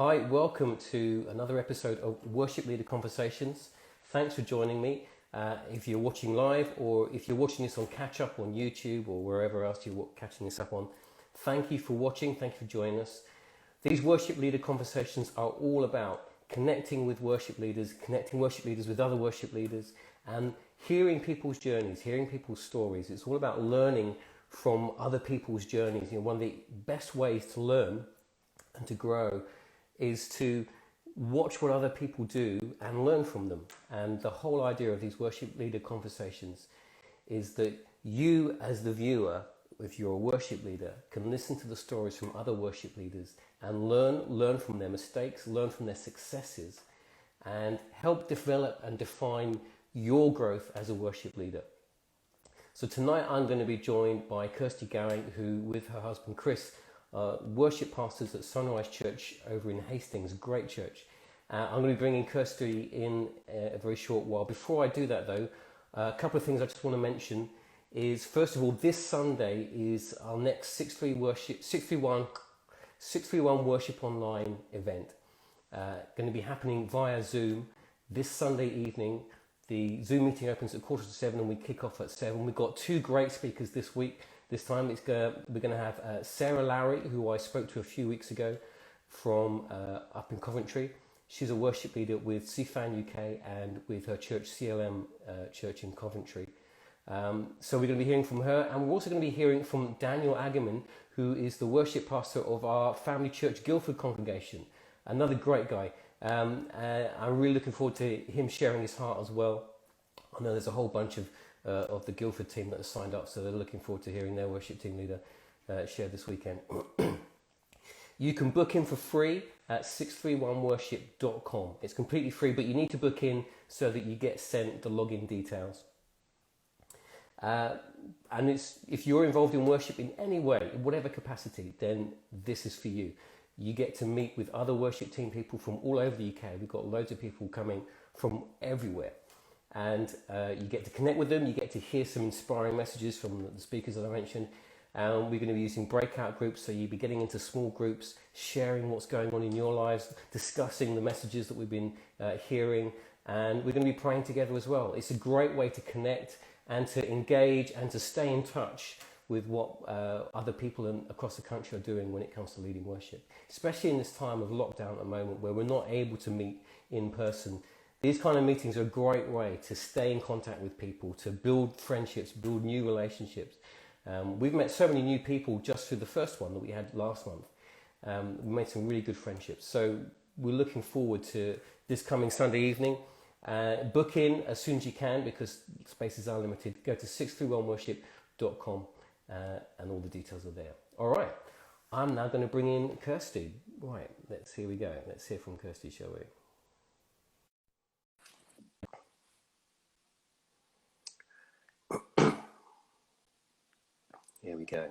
Hi, welcome to another episode of Worship Leader Conversations. Thanks for joining me. If you're watching live or if you're watching this on catch up on YouTube or wherever else you're catching this up on, thank you for watching. Thank you for joining us. These Worship Leader Conversations are all about connecting with worship leaders with other worship leaders, and hearing people's journeys, hearing people's stories. It's all about learning from other people's journeys. One of the best ways to learn and to grow is to watch what other people do and learn from them. And the whole idea of these worship leader conversations is that you, as the viewer, if you're a worship leader, can listen to the stories from other worship leaders and learn from their mistakes, learn from their successes, and help develop and define your growth as a worship leader. So tonight I'm going to be joined by Kirsty Gowing, who with her husband Chris worship pastors at Sunrise Church over in Hastings, great church. I'm going to be bringing Kirsty in a very short while. Before I do that though, a couple of things I just want to mention is, first of all, this Sunday is our next 631 Worship Online event. Going to be happening via Zoom this Sunday evening. The Zoom meeting opens at 7:15 and we kick off at 7. We've got two great speakers this week. This time we're going to have Sarah Lowry, who I spoke to a few weeks ago from up in Coventry. She's a worship leader with CFAN UK and with her church, CLM Church in Coventry. So we're going to be hearing from her, and we're also going to be hearing from Daniel Agaman, who is the worship pastor of our family church Guildford congregation. Another great guy. I'm really looking forward to him sharing his heart as well. I know there's a whole bunch of the Guildford team that have signed up, so they're looking forward to hearing their worship team leader share this weekend. You can book in for free at 631worship.com. It's completely free, but you need to book in so that you get sent the login details. And if you're involved in worship in any way, in whatever capacity, then this is for you. You get to meet with other worship team people from all over the UK. We've got loads of people coming from everywhere. And you get to connect with them, you get to hear some inspiring messages from the speakers that I mentioned. We're going to be using breakout groups, so you'll be getting into small groups, sharing what's going on in your lives, discussing the messages that we've been hearing, and we're going to be praying together as well. It's a great way to connect and to engage and to stay in touch with what other people across the country are doing when it comes to leading worship, especially in this time of lockdown at the moment where we're not able to meet in person. These kind of meetings are a great way to stay in contact with people, to build friendships, build new relationships. We've met so many new people just through the first one that we had last month. We made some really good friendships. So we're looking forward to this coming Sunday evening. Book in as soon as you can because spaces are limited. Go to 631worship.com and all the details are there. All right, I'm now going to bring in Kirsty. Right, here we go. Let's hear from Kirsty, shall we? Here we go.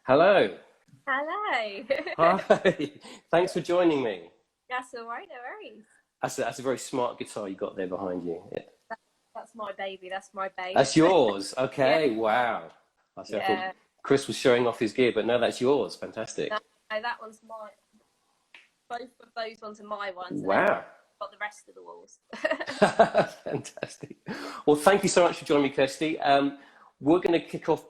Hello. Hello. Hi. Thanks for joining me. That's all right, no worries. That's a very smart guitar you got there behind you. Yeah. That's my baby. That's my baby. That's yours. Okay. Yeah. Wow. I Yeah. thought Chris was showing off his gear, but no, that's yours. Fantastic. No, that one's mine. Both of those ones are my ones. Wow. Got the rest of the walls. Fantastic. Well, thank you so much for joining me, Kirsty. We're going to kick off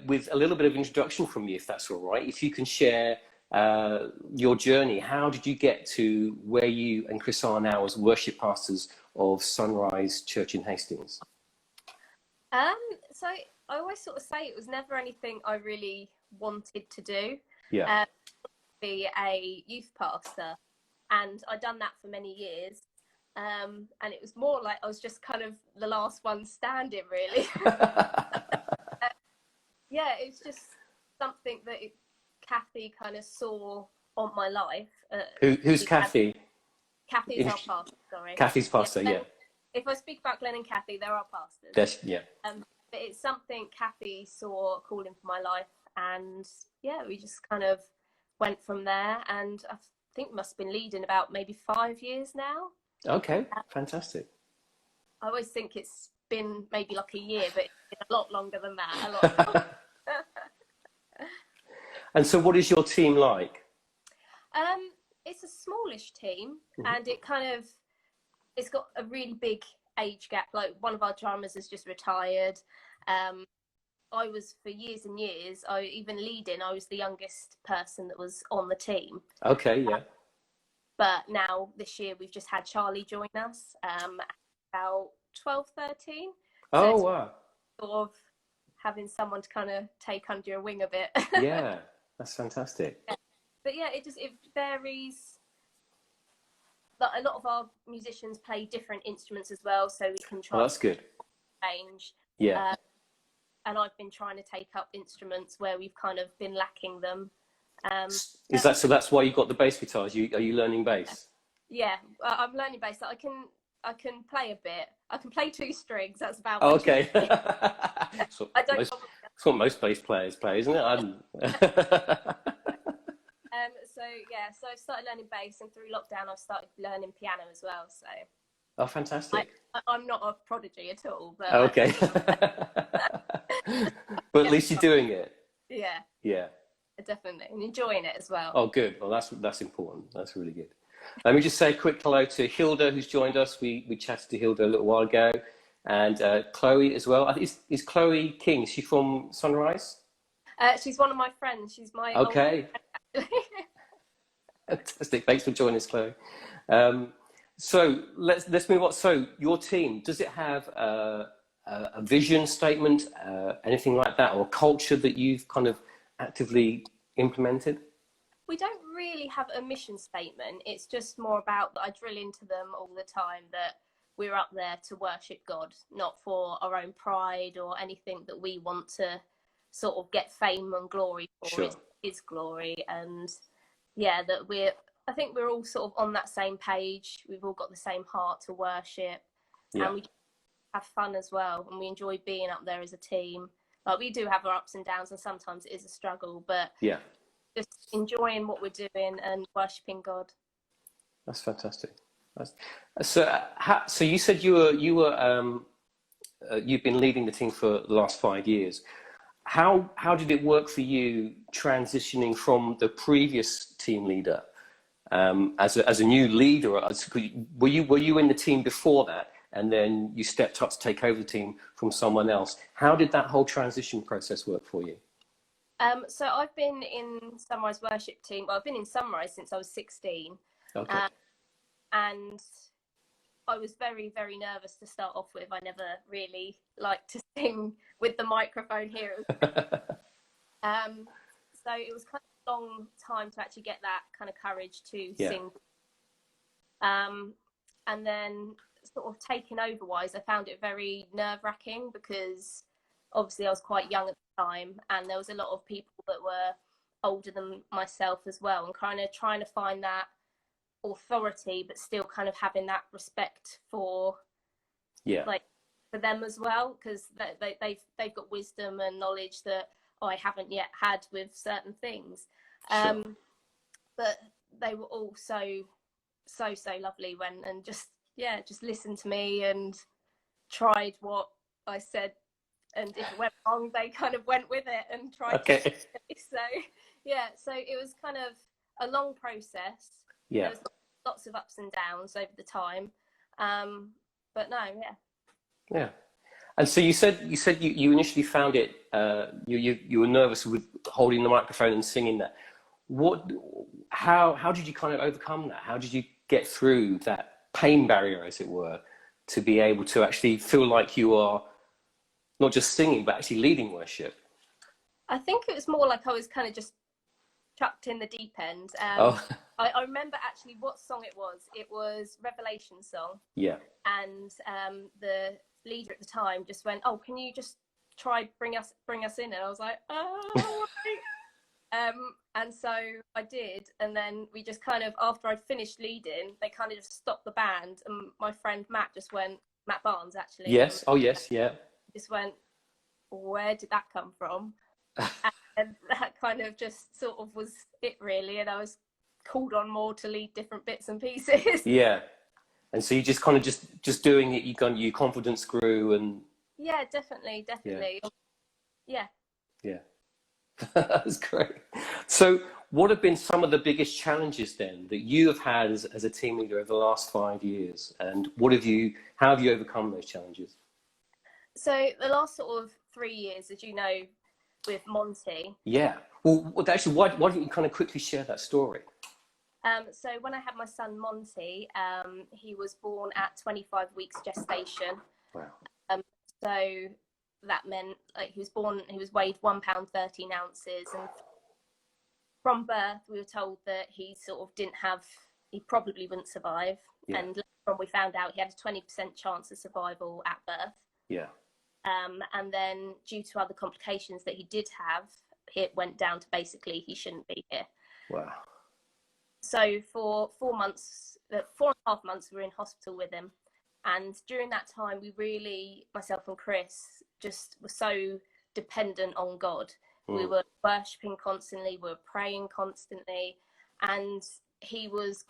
with a little bit of introduction from you, if that's all right. If you can share your journey. How did you get to where you and Chris are now as worship pastors of Sunrise Church in Hastings? So I always sort of say it was never anything I really wanted to do. Yeah. Be a youth pastor, and I'd done that for many years. And it was more like I was just kind of the last one standing, really. Yeah, it's just something that Kathy kind of saw on my life. Who's Kathy? Kathy's our pastor, sorry. Kathy's pastor, yeah. If I speak about Glenn and Kathy, they're our pastors. Yeah. But it's something Kathy saw calling for my life, and yeah, we just kind of went from there. And I think we must have been leading about maybe 5 years now. Okay, fantastic. I always think it's been maybe like a year, but it's been a lot longer than that. A lot longer. And so what is your team like? it's a smallish team, and it's got a really big age gap. Like one of our drummers has just retired. I was for years and years. I was the youngest person that was on the team. Okay, yeah. But now this year we've just had Charlie join us. About 12, 13. Oh, wow. Sort of having someone to kind of take under your wing a bit. Yeah, that's fantastic. But yeah, it varies. But a lot of our musicians play different instruments as well, so we can try. Oh, that's good. Change. Yeah. And I've been trying to take up instruments where we've kind of been lacking them. Is that so? That's why you got the bass guitars. Are you learning bass? Yeah, I'm learning bass. I can play a bit. I can play 2 strings. That's about. Oh, okay. So I don't. that's what most bass players play, isn't it? So I started learning bass, and through lockdown I've started learning piano as well. So. Oh, fantastic. I'm not a prodigy at all, but. Okay. But at least you're doing it. Yeah. Yeah. Definitely, and enjoying it as well. Oh, good. Well, that's important. That's really good. Let me just say a quick hello to Hilda, who's joined us. We chatted to Hilda a little while ago, and Chloe as well. Is Chloe King? Is she from Sunrise? She's one of my friends. She's my okay. Fantastic. Thanks for joining us, Chloe. So let's move on. So your team, does it have a vision statement, anything like that, or a culture that you've kind of actively implemented? We don't really have a mission statement. It's just more about that I drill into them all the time that we're up there to worship God, not for our own pride or anything that we want to sort of get fame and glory for. Sure. It's His glory. And yeah, that I think we're all sort of on that same page. We've all got the same heart to worship. Yeah. And we have fun as well, and we enjoy being up there as a team. Like, we do have our ups and downs, and sometimes it is a struggle, but yeah, just enjoying what we're doing and worshipping God. That's fantastic. So you said you've been leading the team for the last 5 years. How did it work for you transitioning from the previous team leader as a new leader? Were you in the team before that, and then you stepped up to take over the team from someone else? How did that whole transition process work for you? So I've been in Sunrise Worship Team. Well, I've been in Sunrise since I was 16. Okay. And I was very, very nervous to start off with. I never really liked to sing with the microphone here. So it was kind of a long time to actually get that kind of courage to sing. And then sort of taking over wise, I found it very nerve-wracking because obviously I was quite young at the time, and there was a lot of people that were older than myself as well, and kind of trying to find that authority but still kind of having that respect for like for them as well, because they've got wisdom and knowledge that I haven't yet had with certain things. Sure. But they were all so lovely and just listened to me and tried what I said, and if it went wrong they kind of went with it and tried to so it was kind of a long process. There was lots of ups and downs over the time, but no. And so you said you initially found it you were nervous with holding the microphone and singing that. How did you kind of overcome that? How did you get through that pain barrier, as it were, to be able to actually feel like you are not just singing but actually leading worship? I think it was more like I was kind of just chucked in the deep end. I remember actually what song it was. It was Revelation song. Yeah. And the leader at the time just went, "Oh, can you just try bring us in?" And I was like, "Oh." And so I did, and then we just kind of, after I'd finished leading, they kind of just stopped the band, and my friend Matt Barnes actually. Yes. Oh yes. Yeah. Just went, "Where did that come from?" And that kind of just sort of was it really, and I was called on more to lead different bits and pieces. Yeah. And so you just kind of just doing it, your confidence grew, and yeah, definitely. Yeah. That's great. So what have been some of the biggest challenges then that you have had as a team leader over the last 5 years? And how have you overcome those challenges? So the last sort of 3 years, as you know, with Monty. Yeah. Well, actually, why don't you kind of quickly share that story? So when I had my son Monty, he was born at 25 weeks gestation. Wow. So that meant he was weighed £1 13 ounces, and from birth we were told that he probably wouldn't survive. Yeah. And later on we found out he had a 20% chance of survival at birth. Yeah. And then due to other complications that he did have, it went down to basically he shouldn't be here. Wow. So for 4.5 months, we were in hospital with him. And during that time, we really, myself and Chris, just were so dependent on God. We were worshipping constantly, we were praying constantly. And he was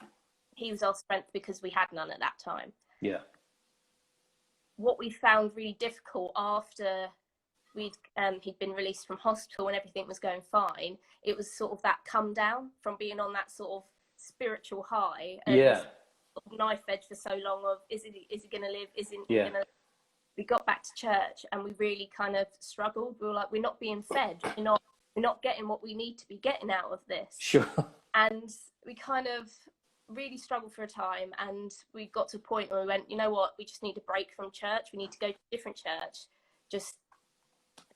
our strength because we had none at that time. Yeah. What we found really difficult after he'd been released from hospital and everything was going fine, it was sort of that come down from being on that sort of spiritual high and sort of knife edge for so long of is he going to live, isn't he going to. We got back to church and we really kind of struggled. We were like, we're not being fed, we're not getting what we need to be getting out of this. Sure. And we kind of really struggled for a time, and we got to a point where we went, you know what, we just need a break from church, we need to go to a different church, just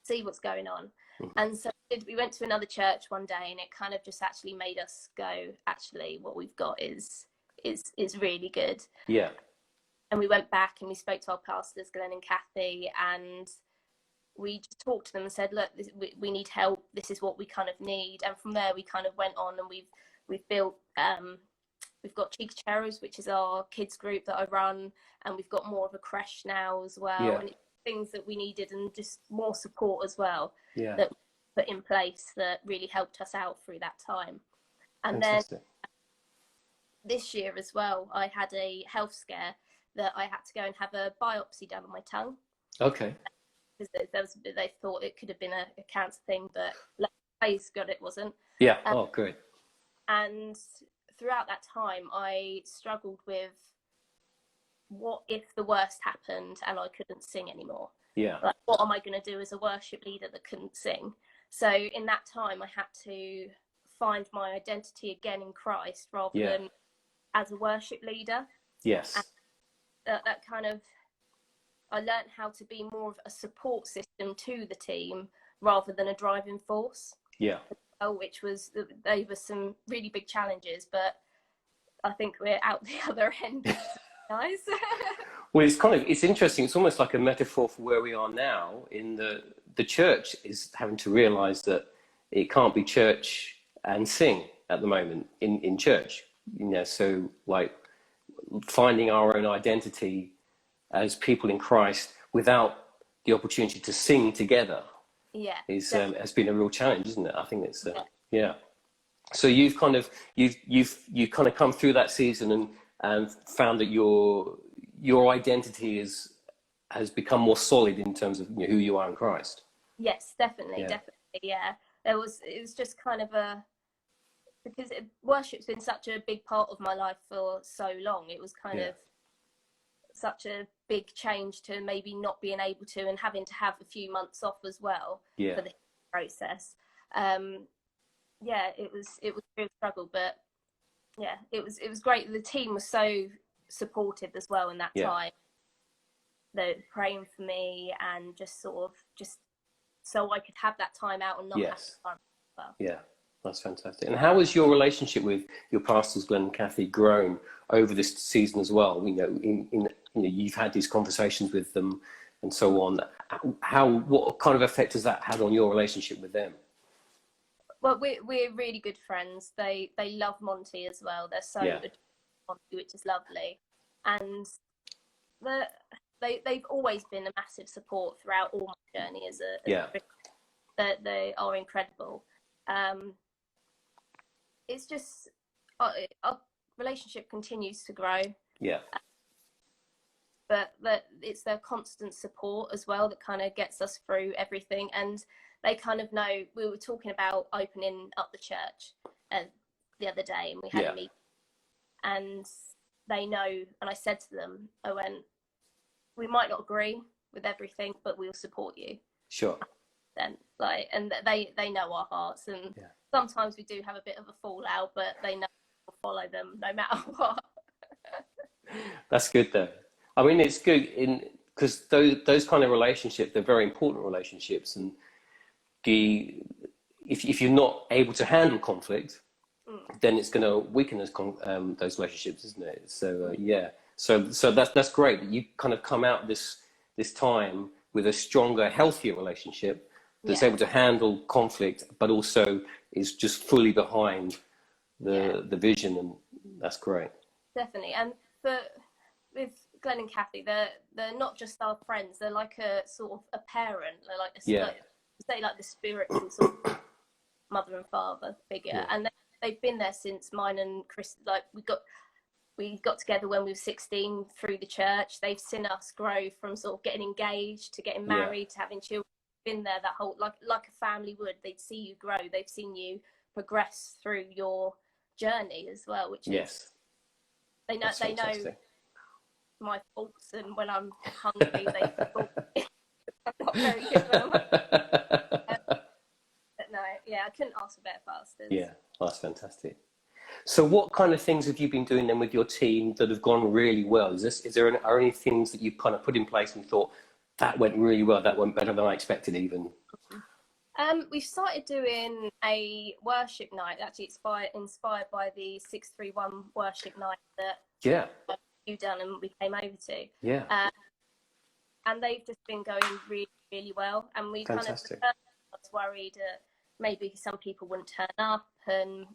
see what's going on. And so we went to another church one day, and it kind of just actually made us go, actually what we've got is really good. Yeah. And we went back and we spoke to our pastors, Glenn and Kathy, and we just talked to them and said, look, we need help, this is what we kind of need. And from there we kind of went on, and we've built we've got Cheeky Cherries, which is our kids group that I run, and we've got more of a creche now as well. Yeah. And it's things that we needed, and just more support as well, that we put in place that really helped us out through that time. And Fantastic. Then this year as well, I had a health scare that I had to go and have a biopsy done on my tongue. Okay. Because they thought it could have been a cancer thing, but praise God it wasn't. Yeah. Oh, good. And throughout that time, I struggled with what if the worst happened and I couldn't sing anymore? Yeah. Like, what am I going to do as a worship leader that couldn't sing? So in that time, I had to find my identity again in Christ rather than as a worship leader. Yes. And that kind of, I learned how to be more of a support system to the team rather than a driving force. Yeah. Which was, they were some really big challenges, but I think we're out the other end. Nice. Well, it's interesting. It's almost like a metaphor for where we are now. In the church is having to realise that it can't be church and sing at the moment in church. You know, so like finding our own identity as people in Christ without the opportunity to sing together. Yeah, has been a real challenge, isn't it? I think it's So you've kind of come through that season and found that your identity has become more solid in terms of who you are in Christ. Yes, definitely. Yeah, it was just kind of because worship's been such a big part of my life for so long. It was kind of such a big change to maybe not being able to and having to have a few months off as well for the process. It was a real struggle, but it was great. The team was so supportive as well in that time. They were praying for me and just so I could have that time out and not have to time as well. Yeah. That's fantastic. And how has your relationship with your pastors, Glenn and Kathy, grown over this season as well? You've had these conversations with them and so on. What kind of effect has that had on your relationship with them? Well, we're really good friends. They love Monty as well. They're so good at Monty, which is lovely. And they've always been a massive support throughout all my journey as a Christian. They are incredible. It's just our relationship continues to grow. Yeah. But it's their constant support as well that kind of gets us through everything. And they kind of know, we were talking about opening up the church, the other day, and we had a meeting, and they know, and I said to them, I went, we might not agree with everything, but we'll support you. Sure. Then, like, and they know our hearts, and sometimes we do have a bit of a fallout, but they know we'll follow them no matter what. That's good though. I mean, it's good because those kind of relationships, they're very important relationships, and if you're not able to handle conflict, then it's going to weaken those relationships, isn't it? So so that's great that you kind of come out this time with a stronger, healthier relationship that's able to handle conflict, but also is just fully behind the vision, and that's great. Definitely. And with Glenn and Kathy, they're not just our friends, they're like a sort of a parent. They're like say like the spiritual sort of mother and father figure, and they've been there since mine and Chris, like we got together when we were 16 through the church. They've seen us grow from sort of getting engaged to getting married to having children. Been there that whole, like a family would. They'd see you grow, they've seen you progress through your journey as well, which is they know my faults, and when I'm hungry they thought I'm not very good when I'm but no, I couldn't ask for better pastors. That's fantastic. So what kind of things have you been doing then with your team that have gone really well? Are any things that you've kind of put in place and thought that went really well, that went better than I expected even? We've started doing a worship night. Actually, it's inspired by the 631 worship night that you done and we came over to. And they've just been going really, really well. And we kind of was worried maybe some people wouldn't turn up, and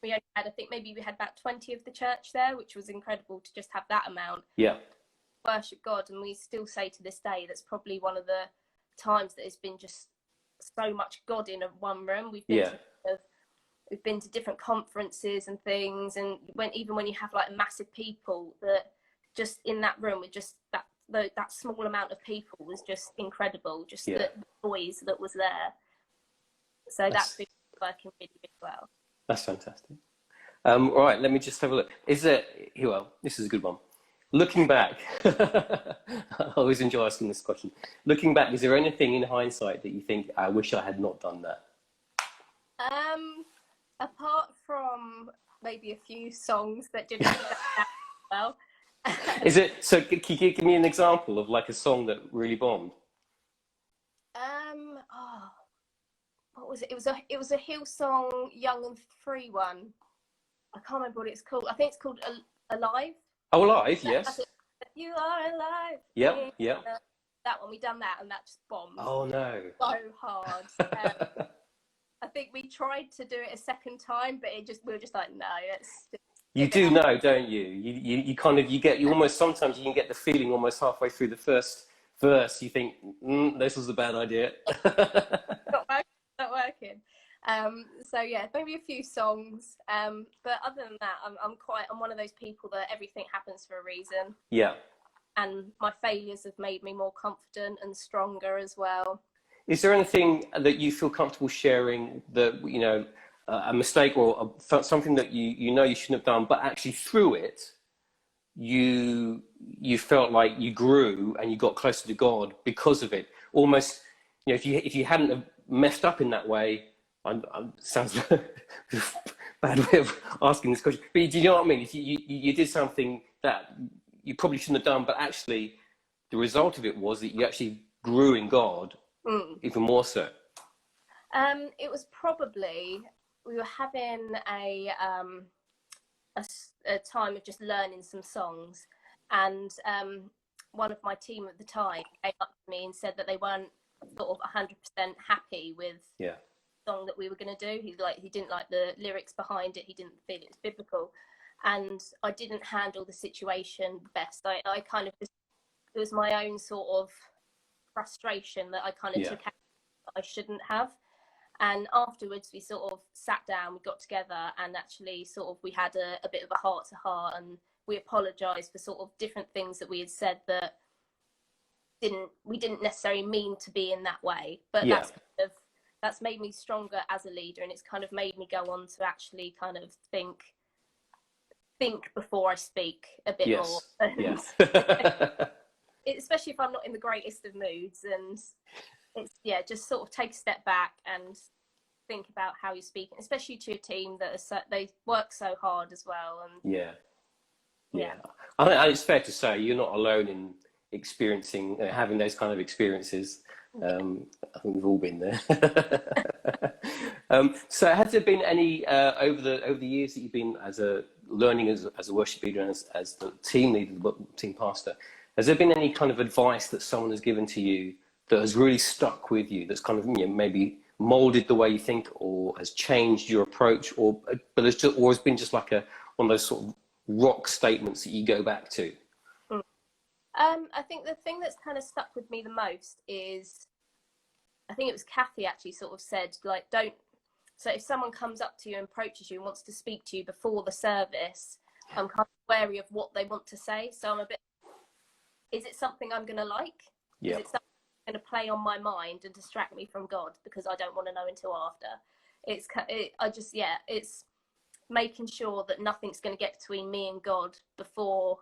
we only had, I think maybe we had about 20 of the church there, which was incredible to just have that amount. Worship God. And we still say to this day that's probably one of the times that has been just so much God in one room. We've been to different conferences and things, and even when you have like massive people, that just in that room with just that small amount of people was just incredible. Just the noise that was there. So that's been working really, really well. That's fantastic. All right, let me just have a look. This is a good one. Looking back, I always enjoy asking this question. Looking back, is there anything in hindsight that you think, I wish I had not done that? Apart from maybe a few songs that didn't go that well. So can you give me an example of like a song that really bombed? What was it? It was a Hillsong Young and Free one. I can't remember what it's called. I think it's called Alive. Oh, Alive, yes. You are alive. Yep. That one, we done that, and that just bombed. Oh no. So hard. I think we tried to do it a second time, but we were just like, no, You do know, don't you? You almost, sometimes you can get the feeling almost halfway through the first verse, you think, this was a bad idea. Not working. So maybe a few songs. But other than that, I'm one of those people that everything happens for a reason. Yeah. And my failures have made me more confident and stronger as well. Is there anything that you feel comfortable sharing that, a mistake or something that you know you shouldn't have done, but actually through it, you felt like you grew and you got closer to God because of it? Almost, if you hadn't have messed up in that way, sounds like a bad way of asking this question, but do you know what I mean? If you did something that you probably shouldn't have done, but actually the result of it was that you actually grew in God even more so. It was probably, we were having a time of just learning some songs, and one of my team at the time came up to me and said that they weren't sort of 100% happy with the song that we were going to do. He didn't like the lyrics behind it. He didn't feel it was biblical, and I didn't handle the situation best. I kind of just, it was my own sort of frustration that I kind of took out that I shouldn't have. And afterwards we sort of sat down, we got together, and actually sort of we had a bit of a heart to heart, and we apologized for sort of different things that we had said that we didn't necessarily mean to be in that way, but that's kind of that's made me stronger as a leader, and it's kind of made me go on to actually kind of think before I speak a bit more. Yes. Especially if I'm not in the greatest of moods, and it's just sort of take a step back and think about how you're speaking, especially to a team that they work so hard as well. And I think it's fair to say you're not alone in experiencing having those kind of experiences. I think we've all been there. So has there been any over the years that you've been learning as a worship leader and as the team leader, the team pastor, has there been any kind of advice that someone has given to you that has really stuck with you, that's kind of maybe molded the way you think, or has changed your approach, or has been just like one of those sort of rock statements that you go back to? I think the thing that's kind of stuck with me the most is, I think it was Kathy actually sort of said, like, so if someone comes up to you and approaches you and wants to speak to you before the service, I'm kind of wary of what they want to say. So I'm a bit, is it something I'm going to like? Yeah. Is it something going to play on my mind and distract me from God, because I don't want to know until after? It's making sure that nothing's going to get between me and God before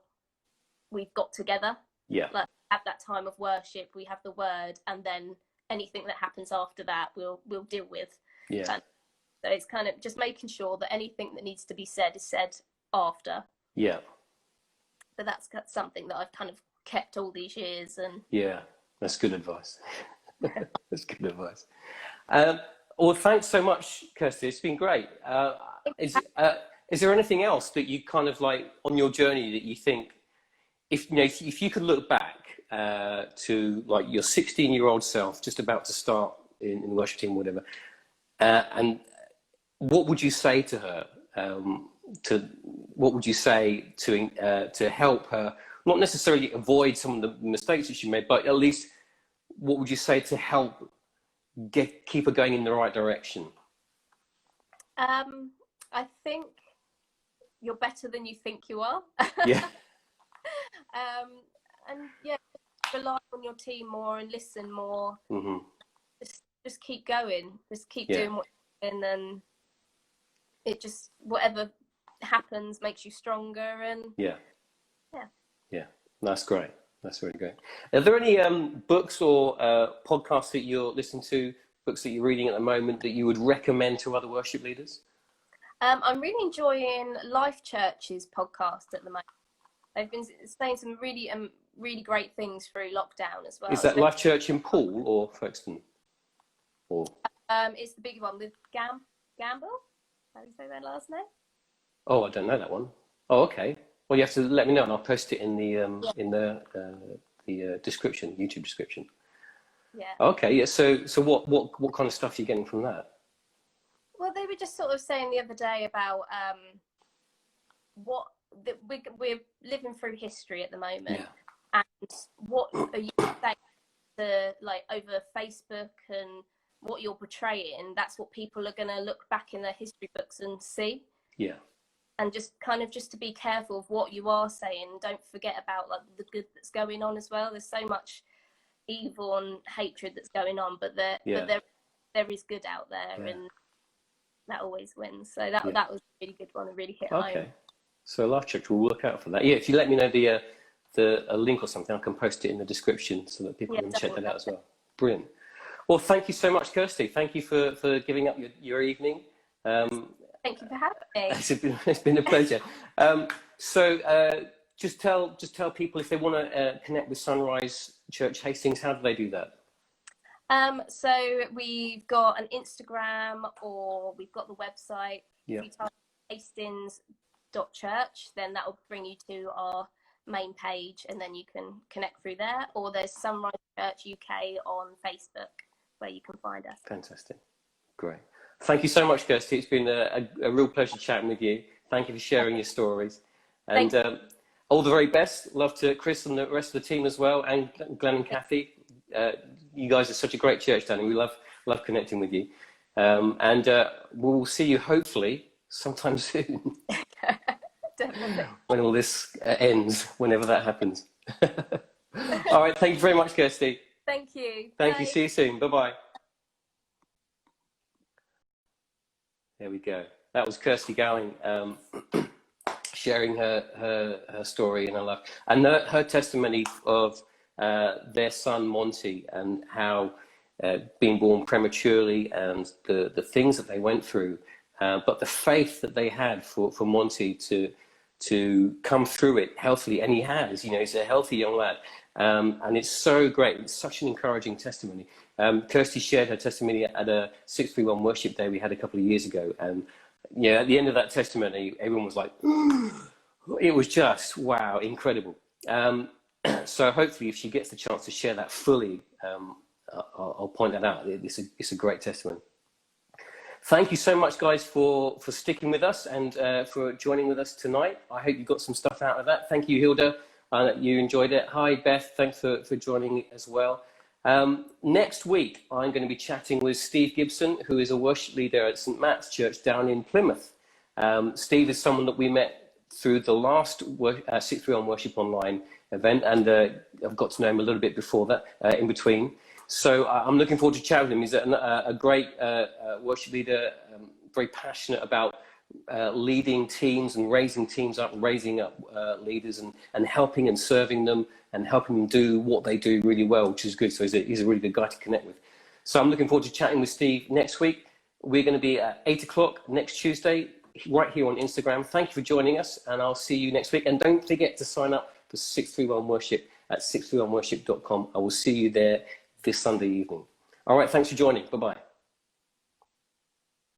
we've got together. Yeah. Like, have that time of worship, we have the word, and then anything that happens after that we'll deal with. Yeah. And so it's kind of just making sure that anything that needs to be said is said after. Yeah. But that's something that I've kind of kept all these years. And yeah, that's good advice. That's good advice. Well, thanks so much, Kirsty. It's been great. Is there anything else that you kind of like on your journey that you think, if you could look back to like your 16-year-old self, just about to start in the worship team, whatever, and what would you say to her? What would you say to help her, not necessarily avoid some of the mistakes that she made, but at least what would you say to help keep her going in the right direction? I think you're better than you think you are. Yeah. And yeah, rely on your team more and listen more. Mm-hmm. Just keep going. Just keep doing what you're doing, and it just, whatever happens makes you stronger. And yeah. That's great. That's really great. Are there any books or podcasts that you're listening to, books that you're reading at the moment that you would recommend to other worship leaders? I'm really enjoying Life Church's podcast at the moment. They've been saying some really great things through lockdown as well. Is that Life Church in Poole or Folkestone? Or it's the big one with Gamble. How do you say their last name? Oh, I don't know that one. Oh, okay. Well, you have to let me know, and I'll post it in the description, YouTube description. Yeah. Okay. Yeah. So what kind of stuff are you getting from that? Well, they were just sort of saying the other day about we're living through history at the moment, and what are you saying to, like, over Facebook and what you're portraying? That's what people are going to look back in their history books and see. Yeah. And just to be careful of what you are saying. Don't forget about, like, the good that's going on as well. There's so much evil and hatred that's going on, but there is good out there, and that always wins. So that was a really good one. It really hit home. Okay. So Life Church, we'll look out for that. Yeah, if you let me know the link or something, I can post it in the description so that people can check that out as well. Brilliant. Well, thank you so much, Kirsty. Thank you for giving up your evening. Thank you for having me. It's been a pleasure. So just tell people, if they want to connect with Sunrise Church Hastings, how do they do that? So we've got an Instagram, or we've got the website. If you type hastings.church, then that will bring you to our main page, and then you can connect through there. Or there's Sunrise Church UK on Facebook, where you can find us. Fantastic. Great. Thank you so much, Kirsty. It's been a real pleasure chatting with you. Thank you for sharing your stories. And all the very best. Love to Chris and the rest of the team as well, and Glenn and Kathy. You guys are such a great church, Danny. We love connecting with you. And we'll see you hopefully sometime soon. Definitely. When all this ends, whenever that happens. All right. Thank you very much, Kirsty. Thank you. Thank Bye. you. See you soon. Bye-bye. There we go. That was Kirsty Gowing sharing her story and her life, and her testimony of their son Monty, and how being born prematurely and the things that they went through, but the faith that they had for Monty to come through it healthily, and he has. You know, he's a healthy young lad, and it's so great. It's such an encouraging testimony. Kirsty shared her testimony at a 631 worship day we had a couple of years ago, and yeah, at the end of that testimony, everyone was like, it was just, wow, incredible. So hopefully if she gets the chance to share that fully, I'll point that out. It's a great testimony. Thank you so much, guys, for sticking with us and for joining with us tonight. I hope you got some stuff out of that. Thank you, Hilda. You enjoyed it. Hi, Beth. Thanks for joining as well. Next week, I'm going to be chatting with Steve Gibson, who is a worship leader at St. Matt's Church down in Plymouth. Steve is someone that we met through the last 631 Worship Online event, and I've got to know him a little bit before that, in between. So I'm looking forward to chatting with him. He's a great worship leader, very passionate about leading teams and raising teams up, raising up leaders and helping and serving them and helping them do what they do really well, which is good. So he's a really good guy to connect with. So I'm looking forward to chatting with Steve next week. We're going to be at 8 o'clock next Tuesday, right here on Instagram. Thank you for joining us, and I'll see you next week. And don't forget to sign up for 631 Worship at 631worship.com. I will see you there this Sunday evening. All right, thanks for joining. Bye-bye.